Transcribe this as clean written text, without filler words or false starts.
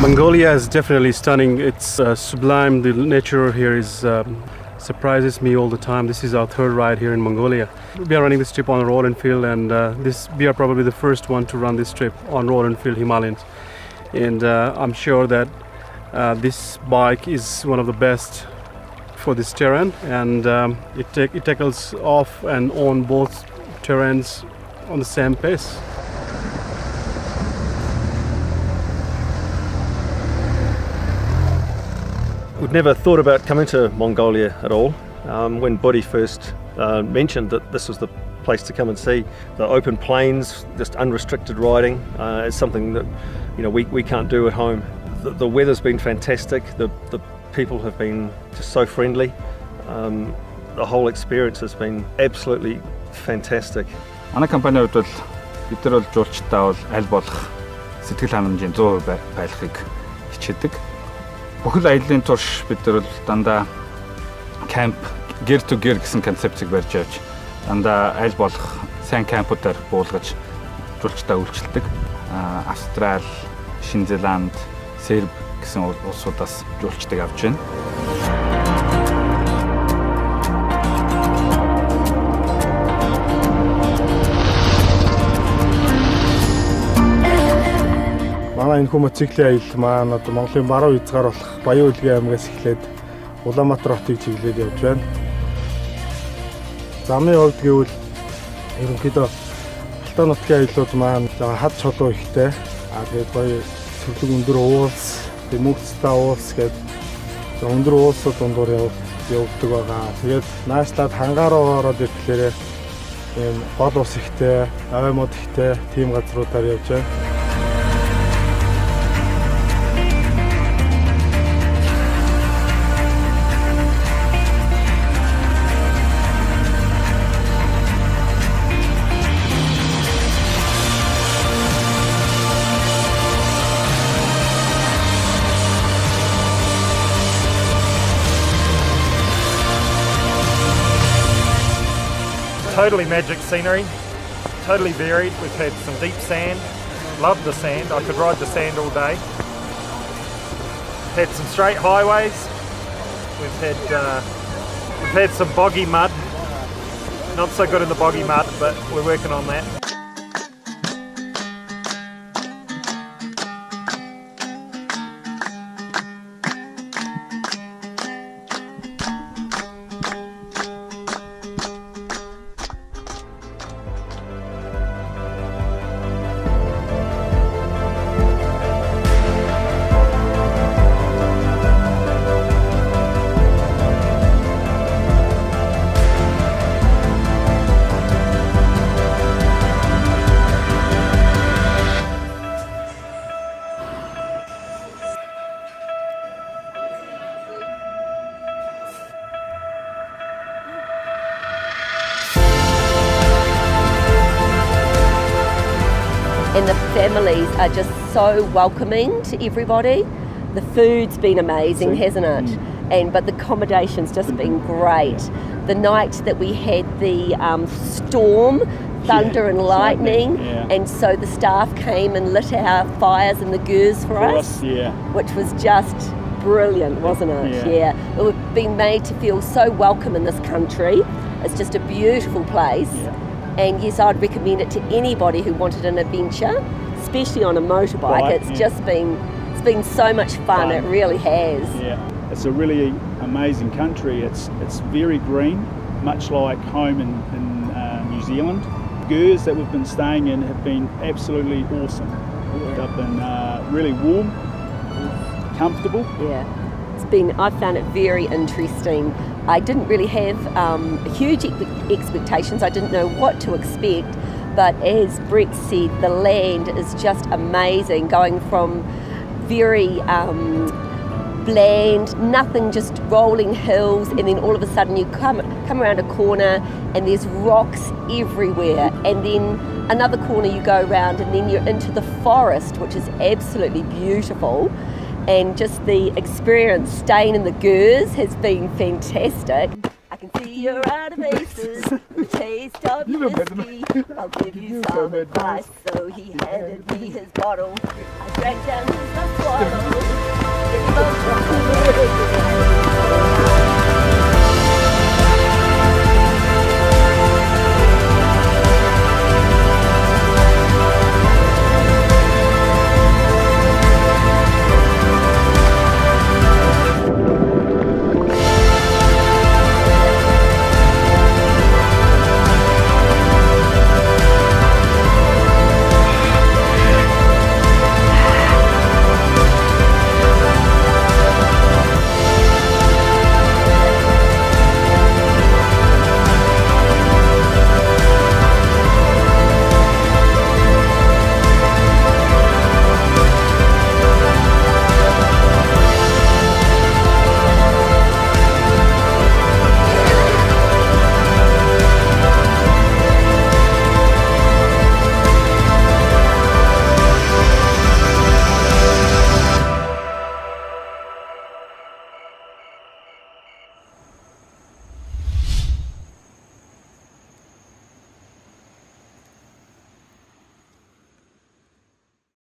Mongolia is definitely stunning. It's sublime. The nature here is surprises me all the time. This is our third ride here in Mongolia. We are running this trip on Royal Enfield, and we are probably the first one to run this trip on Royal Enfield Himalayans. And I'm sure that this bike is one of the best for this terrain, and it tackles off and on both terrains on the same pace. We'd never thought about coming to Mongolia at all. When Buddy first mentioned that this was the place to come and see, the open plains, just unrestricted riding, is something that we can't do at home. The weather's been fantastic. The people have been just so friendly. The whole experience has been absolutely fantastic. Манай компанийн хувьд бол бид нар бол жуулчдаа бол аль болох сэтгэл ханамжийн 100% байлгахыг хичээдэг. Бүхэл аяллаа турш бид нар бол дандаа camp gear to gear гэсэн концепцийг барьж явж дандаа аль болох сайн кампуудаар буулгаж жуулчдаа үйлчилдэг. Австрали, Шинэ Зеланд, Серб гэсэн улсуудаас жуулчдыг авч байна. Манай энэ мотоциклийн аялал маань одоо Монголын баруун хязгаар болох Баян Улгийн аймагаас эхлээд Улаанбаатар хотыг чиглээд явж байна. Замын хувьд гэвэл ерөнхийдөө Алтан нутгийн аяллууд маань хад чулуу ихтэй. Тэгээд гоё цэвэрлэг өндөр уулс, мөнхцтэй уулс гэдэг өндөр уулсууд дундуур явдаг байгаа. Тэгээд наашлаад хангаараа ороод ирэхээр ийм гол ус ихтэй, авимод ихтэй тийм газруудаар явж байна. Totally magic scenery, totally varied. We've had some deep sand, love the sand, I could ride the sand all day. Had some straight highways, we've had some boggy mud, not so good in the boggy mud, but we're working on that. And the families are just so welcoming to everybody. The food's been amazing, hasn't it? But the accommodation's just been great. The night that we had the storm, thunder and lightning, and so the staff came and lit our fires and the gurs for us, which was just brilliant, wasn't it? Yeah. We've been made to feel so welcome in this country. It's just a beautiful place. And yes, I'd recommend it to anybody who wanted an adventure, especially on a motorbike. It's been so much fun. It really has. Yeah, it's a really amazing country. It's very green, much like home in New Zealand. Gers that we've been staying in have been absolutely awesome. They've been really warm, comfortable. Yeah, I found it very interesting. I didn't really have huge expectations. I didn't know what to expect, but as Brett said, the land is just amazing, going from very bland, nothing, just rolling hills, and then all of a sudden you come around a corner and there's rocks everywhere, and then another corner you go around and then you're into the forest, which is absolutely beautiful. And just the experience staying in the Gers has been fantastic. I can see you're out of aces, the taste of whiskey. I'll give you some advice. So he handed me his bottle. I drank down his last swallow.